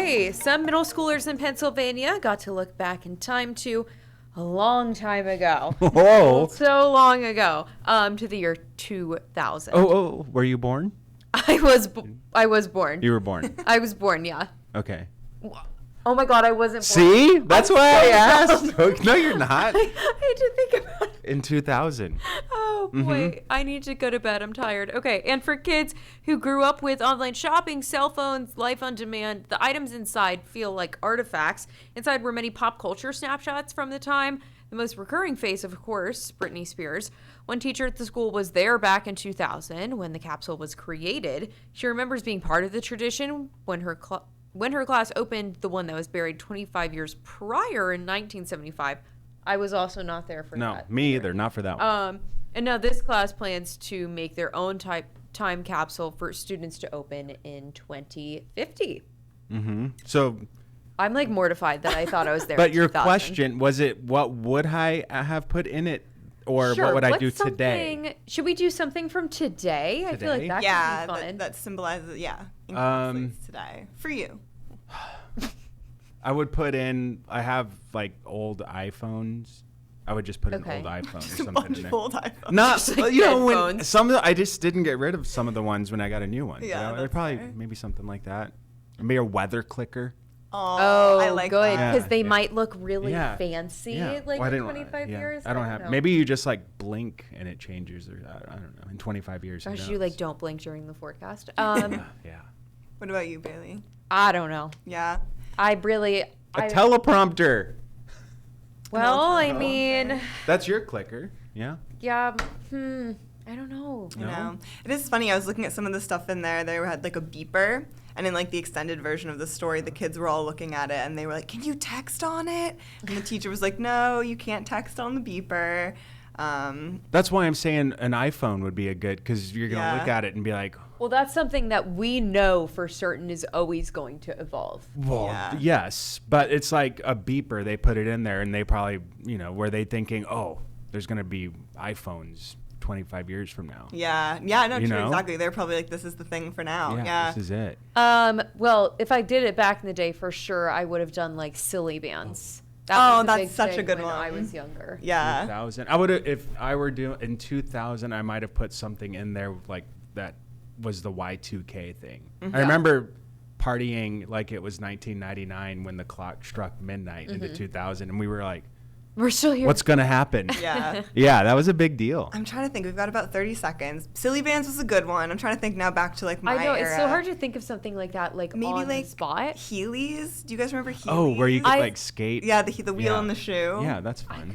Okay, some middle schoolers in Pennsylvania got to look back in time to a long time ago. Whoa. So long ago, to the year 2000. Oh, were you born? I was born. You were born. I was born, yeah. Okay. Oh my God, I wasn't born. See? That's why I asked. No, you're not. I had to think about it. In 2000. Oh boy, I need to go to bed. I'm tired. Okay, and for kids who grew up with online shopping, cell phones, life on demand, the items inside feel like artifacts. Inside were many pop culture snapshots from the time. The most recurring face, of course, Britney Spears. One teacher at the school was there back in 2000 when the capsule was created. She remembers being part of the tradition when her class opened the one that was buried 25 years prior in 1975. I was also not there for that. No, me either. Not for that one. And now this class plans to make their own time capsule for students to open in 2050. Mm-hmm. So, I'm like mortified that I thought I was there. but in your 2000. question was it? What would I have put in it, or Sure, what would I what's do today? something- Should we do something from today? I feel like that could be fun. that symbolizes encapsulates today for you. I would put in. I have like old iPhones. I would just put an Okay. old iPhone or Just a something bunch in there. of old iPhones. Not, like you know, dead when phones. some of the, I just didn't get rid of some of the ones when I got a new one. Yeah, They're that's probably fair. maybe something like that. Maybe a weather clicker. Oh, I like good, that. because they Yeah. might look really Yeah. fancy Yeah. like Well, I in didn't- 25 yeah. years. I don't have. know. Maybe you just like blink and it changes, or I don't know. In 25 years. who Gosh, you knows? like don't blink during the forecast. Yeah. What about you, Bailey? I don't know. Yeah. I really. A I, teleprompter. well, I mean, That's your clicker. Yeah. yeah. I don't know. You No? know, it is funny. I was looking at some of the stuff in there. They had like a beeper, and in like the extended version of the story, the kids were all looking at it, and they were like, "Can you text on it?" And the teacher was like, "No, you can't text on the beeper." That's why I'm saying an iPhone would be a good, because you're gonna look at it and be like, Well, that's something that we know for certain is always going to evolve. well, Yeah. yes, but it's like a beeper. They put it in there, and they probably, were they thinking, oh, there's gonna be iPhones 25 years from now. Yeah, no, You true, know? exactly. They're probably like, "This is the thing for now." Yeah. This is it. Well, if I did it back in the day, for sure, I would have done like silly bands. That Oh, was a that's big such a thing good when I one. was younger. Yeah. 2000. I would have, if I were doing in 2000, I might have put something in there like that was the Y2K thing. I remember partying like it was 1999 when the clock struck midnight into 2000, and we were like, We're still here. what's going to happen? Yeah. Yeah, that was a big deal. I'm trying to think. We've got about 30 seconds. Silly bands was a good one. I'm trying to think now back to like my I know, era. it's so hard to think of something like that, like Maybe on like the spot. Heelys. Do you guys remember Heelys? Oh, where you could I- like skate. Yeah, the wheel Yeah. and the shoe. Yeah, that's I fun.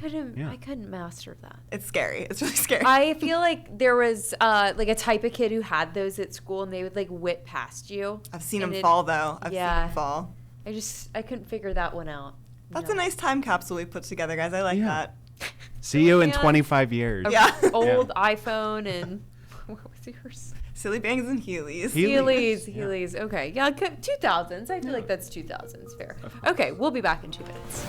I couldn't master that. It's scary. It's really scary. I feel like there was like a type of kid who had those at school, and they would like whip past you. I've seen and them it- fall though. I've seen yeah. them fall. I couldn't figure that one out. That's a nice time capsule we put together, guys. I like Yeah. that. See you in Yeah. 25 years. Yeah. Old iPhone and what was yours? Silly bangs and Heelys. Heelys. Okay. Yeah, 2000s. I feel like that's 2000s. Fair. Okay, we'll be back in 2 minutes.